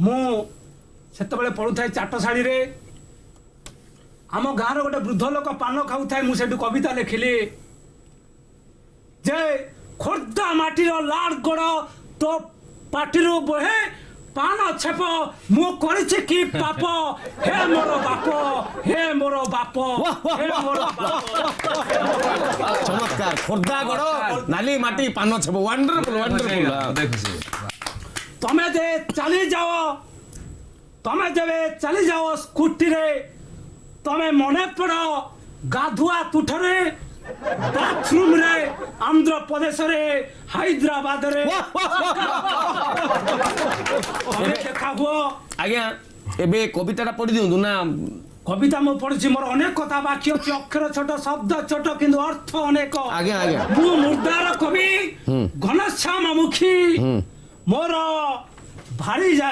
ମୁଁ ସେତେବେଳେ ପଢୁଥାଏ ଚାଟଶାଳୀ ରେ ଆମ ଗାଁର ଗୋଟେ ବୃଦ୍ଧ ଲୋକ ପାନ ଖାଉଥାଏ ମୁଁ ସେଠୁ କବିତା ଲେଖିଲି ଯେ ଖୋର୍ଦ୍ଧା ମାଟିର ଲାଡ଼ ଗୋଡ଼ ତୋ ପାଟିରୁ ବହେ ପାନ ଛେପ ମୁଁ କରିଛି କି ପାପ ହେ ମୋର ବାପ ହେ ମୋର ବାପ ହେ ମୋର ବାପ চমৎকার খোর্ধা গড় নালি মাটি পান ছব ওয়ান্ডারফুল ওয়ান্ডারফুল ତମେ ଯେ ଚାଲି ଯାଅ ସ୍କୁଟିରେ ତମେ ମନେ ପଡ଼ ଗାଧୁଆ ତୁଠରେ ବାଥରୁମରେ ଆନ୍ଧ୍ରପ୍ରଦେଶରେ ହାଇଦ୍ରାବାଦରେ ତମେ ଦେଖା ହୁଅ আজ্ঞা এবে কবিতাটা পড়ি দিও না কবিতা ମୁଁ ପଢିଛି ମୋର ଅନେକ କଥା ବାକି ଅଛି ଅକ୍ଷର ଛୋଟ ଶବ୍ଦ ଛୋଟ କିନ୍ତୁ ଅର୍ଥ ଅନେକ ଆଜ୍ଞା ଆଜ୍ଞା ମୁଁ ମୁର୍ଦାର କବି ଘନଶ୍ୟାମ ମୁଖୀ ମୋର ଭାରି ଯା